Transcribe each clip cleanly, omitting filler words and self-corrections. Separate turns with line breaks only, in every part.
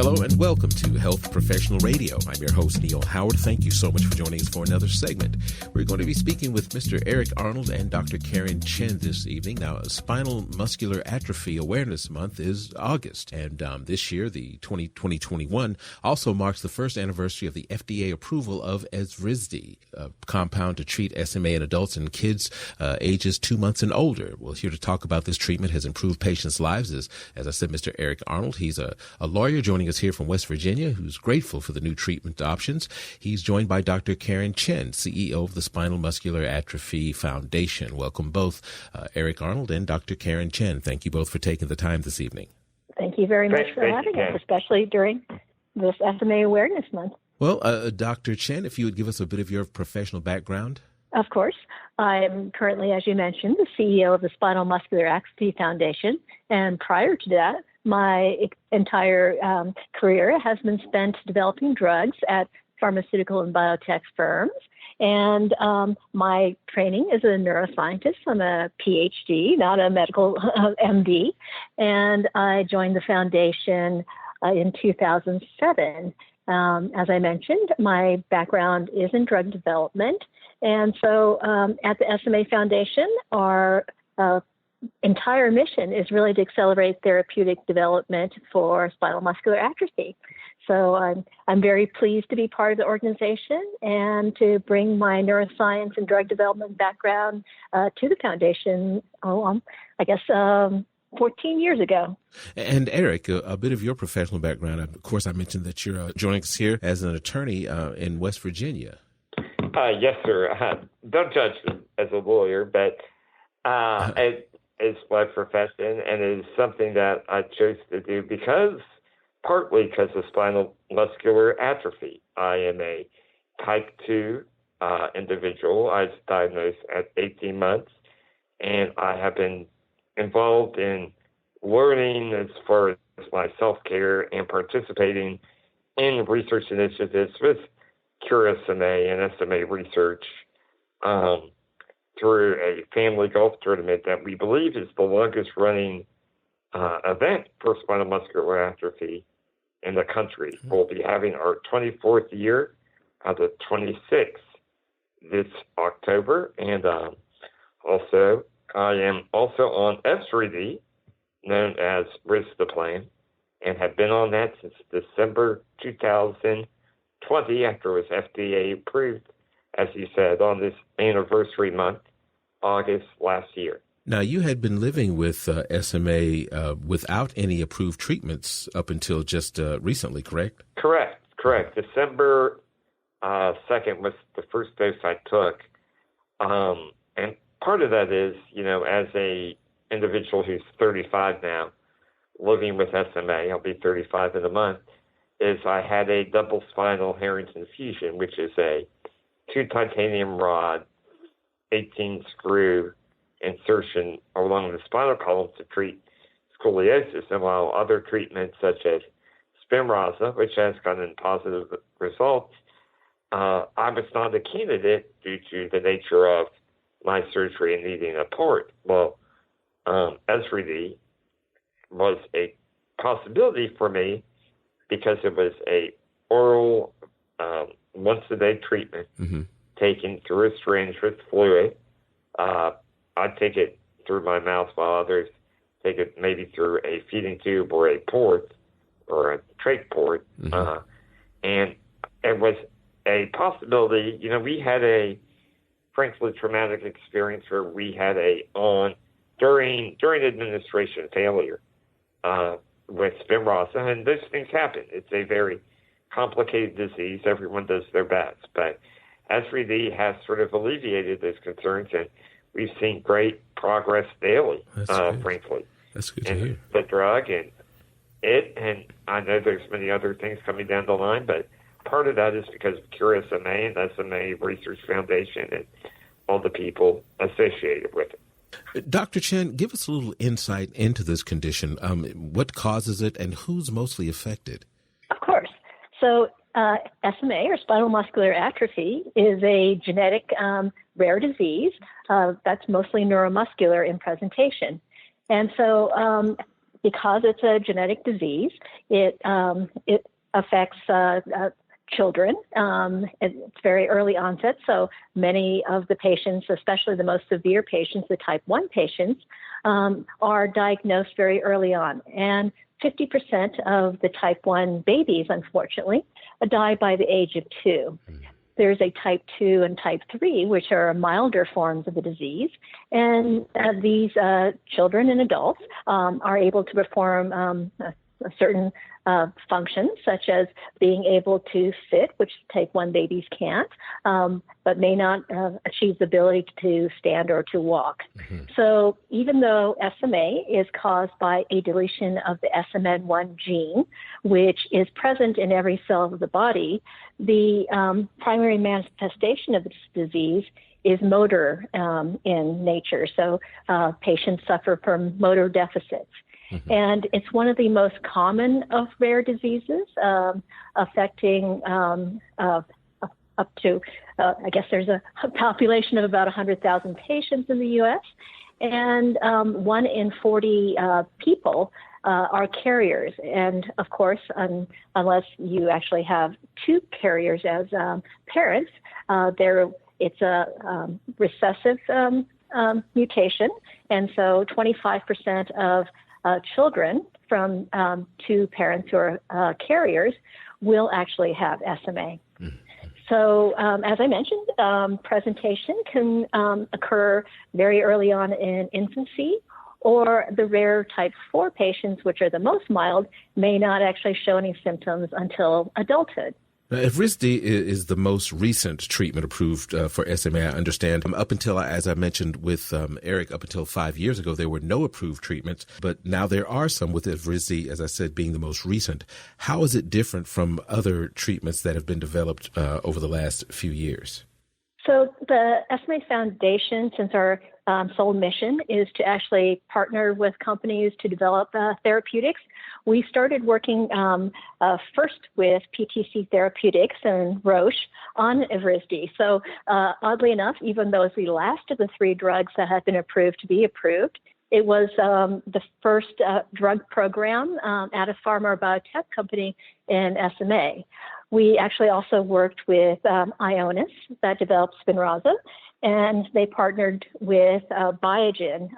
Hello and welcome to Health Professional Radio. I'm your host, Neil Howard. Thank you so much for joining us for another segment. We're going to be speaking with Mr. Eric Arnold and Dr. Karen Chen this evening. Now, Spinal Muscular Atrophy Awareness Month is August, and this year, the 2021, also marks the first anniversary of the FDA approval of Evrysdi, a compound to treat SMA in adults and kids ages 2 months and older. Well, here to talk about this treatment has improved patients' lives is, as I said, Mr. Eric Arnold. He's a lawyer joining us here from West Virginia, who's grateful for the new treatment options. He's joined by Dr. Karen Chen, CEO of the Spinal Muscular Atrophy Foundation. Welcome both, Eric Arnold and Dr. Karen Chen. Thank you both for taking the time this evening.
Thank you very much for having us, especially during this SMA Awareness Month.
Well, Dr. Chen, if you would give us a bit of your professional background.
Of course. I'm currently, as you mentioned, the CEO of the Spinal Muscular Atrophy Foundation. And prior to that, my entire career has been spent developing drugs at pharmaceutical and biotech firms. And my training is a neuroscientist. I'm a PhD, not a medical MD. And I joined the foundation in 2007. As I mentioned, my background is in drug development. And so at the SMA Foundation, our entire mission is really to accelerate therapeutic development for spinal muscular atrophy. So I'm very pleased to be part of the organization and to bring my neuroscience and drug development background to the foundation, 14 years ago.
And Eric, a bit of your professional background. Of course, I mentioned that you're joining us here as an attorney in West Virginia.
Yes, sir. Don't judge me as a lawyer, but it's my profession, and it is something that I chose to do partly because of spinal muscular atrophy. I am a type 2 individual. I was diagnosed at 18 months, and I have been involved in learning as far as my self-care and participating in research initiatives with Cure SMA and SMA research through a family golf tournament that we believe is the longest running event for spinal muscular atrophy in the country. We'll be having our 24th year, the 26th this October, and also I am also on Evrysdi, known as risdiplan, and have been on that since December 2020 after it was FDA approved, as you said, on this anniversary month, August last year.
Now, you had been living with SMA without any approved treatments up until just recently, correct?
Correct. December 2nd was the first dose I took. And part of that is, as a individual who's 35 now, living with SMA, I'll be 35 in a month, is I had a double spinal Harrington fusion, which is a 2 titanium rod, 18 screw insertion along the spinal column to treat scoliosis. And while other treatments such as Spinraza, which has gotten positive results, I was not a candidate due to the nature of my surgery and needing a port. Well, Evrysdi was a possibility for me because it was a oral once-a-day treatment taken through a syringe with fluid. I take it through my mouth while others take it maybe through a feeding tube or a port or a trach port. And it was a possibility. We had a frankly traumatic experience where we had during administration failure with Spinraza, and those things happen. It's a very complicated disease. Everyone does their best, but Evrysdi has sort of alleviated those concerns, and we've seen great progress daily, frankly.
That's good to hear.
The drug and I know there's many other things coming down the line, but part of that is because of Cure SMA and SMA Research Foundation and all the people associated with it.
Dr. Chen, give us a little insight into this condition. What causes it and who's mostly affected?
Of course. So SMA, or spinal muscular atrophy, is a genetic rare disease that's mostly neuromuscular in presentation. And so because it's a genetic disease, it affects children. It's very early onset, so many of the patients, especially the most severe patients, the type 1 patients, are diagnosed very early on. And 50% of the type 1 babies, unfortunately, die by the age of 2. There's a type 2 and type 3, which are milder forms of the disease. And these children and adults are able to perform certain functions, such as being able to sit, which type 1 babies can't, but may not achieve the ability to stand or to walk. So even though SMA is caused by a deletion of the SMN1 gene, which is present in every cell of the body, the primary manifestation of this disease is motor in nature. So patients suffer from motor deficits. And it's one of the most common of rare diseases, affecting up to, I guess there's a population of about 100,000 patients in the U.S., and 1 in 40 people are carriers. And of course, unless you actually have 2 carriers as parents, it's a recessive mutation, and so 25% of children from 2 parents who are carriers will actually have SMA. So as I mentioned, presentation can occur very early on in infancy, or the rare type 4 patients, which are the most mild, may not actually show any symptoms until adulthood.
Now, Evrysdi is the most recent treatment approved for SMA, I understand. Up until, as I mentioned with Eric, up until 5 years ago, there were no approved treatments, but now there are some, with Evrysdi, as I said, being the most recent. How is it different from other treatments that have been developed over the last few years?
So the SMA Foundation, since our sole mission is to actually partner with companies to develop therapeutics, we started working first with PTC Therapeutics and Roche on Evrysdi. So oddly enough, even though it's the last of the 3 drugs that had been approved to be approved, it was the first drug program at a pharma or biotech company in SMA. We actually also worked with Ionis that developed Spinraza, and they partnered with Biogen,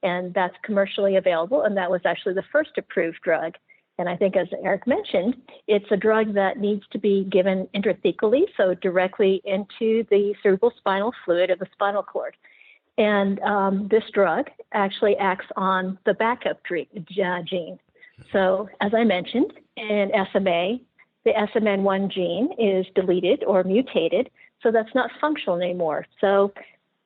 and that's commercially available, and that was actually the first approved drug. And I think, as Eric mentioned, it's a drug that needs to be given intrathecally, so directly into the cerebral spinal fluid of the spinal cord. And this drug actually acts on the backup gene. So, as I mentioned, in SMA, the SMN1 gene is deleted or mutated, so that's not functional anymore. So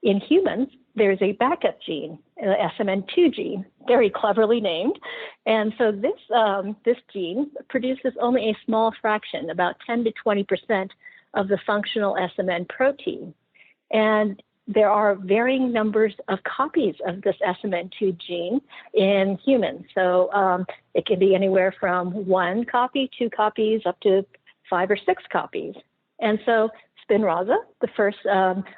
in humans, there's a backup gene, SMN2 gene, very cleverly named. And so this gene produces only a small fraction, about 10 to 20% of the functional SMN protein. And there are varying numbers of copies of this SMN2 gene in humans. So it can be anywhere from 1 copy, 2 copies, up to 5 or 6 copies. And so Spinraza, the first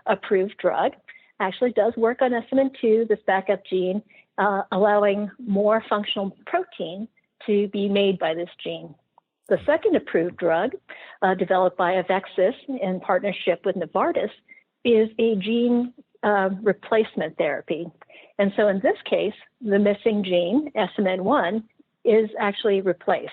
approved drug, actually does work on SMN2, this backup gene, allowing more functional protein to be made by this gene. The second approved drug, developed by Avexis in partnership with Novartis, is a gene replacement therapy. And so in this case, the missing gene, SMN1, is actually replaced.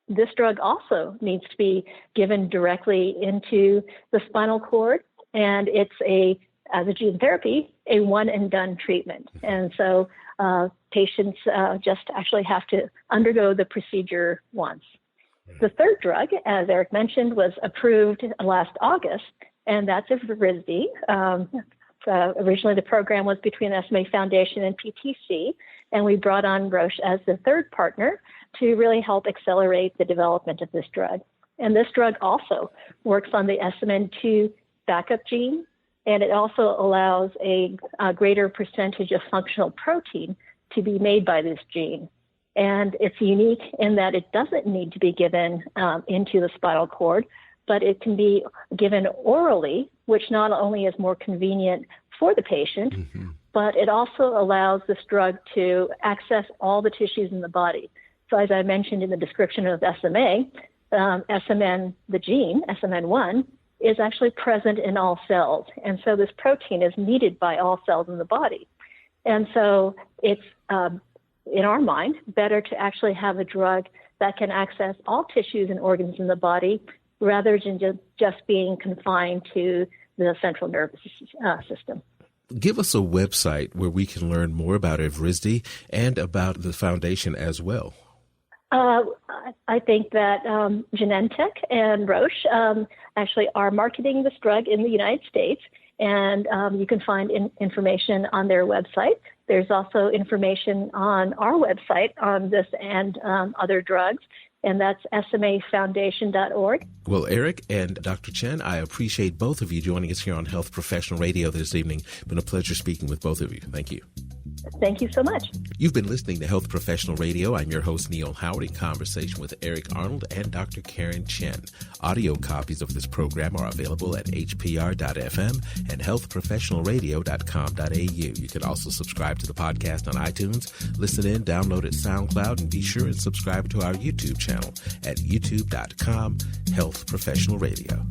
This drug also needs to be given directly into the spinal cord, and it's as a gene therapy, a one and done treatment. And so patients just actually have to undergo the procedure once. The third drug, as Eric mentioned, was approved last August, and that's Evrysdi. Originally, the program was between the SMA Foundation and PTC, and we brought on Roche as the third partner to really help accelerate the development of this drug. And this drug also works on the SMN2 backup gene, and it also allows a greater percentage of functional protein to be made by this gene. And it's unique in that it doesn't need to be given into the spinal cord, but it can be given orally, which not only is more convenient for the patient, but it also allows this drug to access all the tissues in the body. So as I mentioned in the description of SMA, SMN, the gene, SMN1, is actually present in all cells. And so this protein is needed by all cells in the body. And so it's, in our mind, better to actually have a drug that can access all tissues and organs in the body rather than just being confined to the central nervous system.
Give us a website where we can learn more about Evrysdi and about the foundation as well.
I think that Genentech and Roche actually are marketing this drug in the United States, and you can find information on their website. There's also information on our website on this and other drugs, and that's smafoundation.org.
Well, Eric and Dr. Chen, I appreciate both of you joining us here on Health Professional Radio this evening. It's been a pleasure speaking with both of you. Thank you.
Thank you so much.
You've been listening to Health Professional Radio. I'm your host, Neil Howard, in conversation with Eric Arnold and Dr. Karen Chen. Audio copies of this program are available at hpr.fm and healthprofessionalradio.com.au. You can also subscribe to the podcast on iTunes, listen in, download at SoundCloud, and be sure and subscribe to our YouTube channel at youtube.com, Health Professional Radio.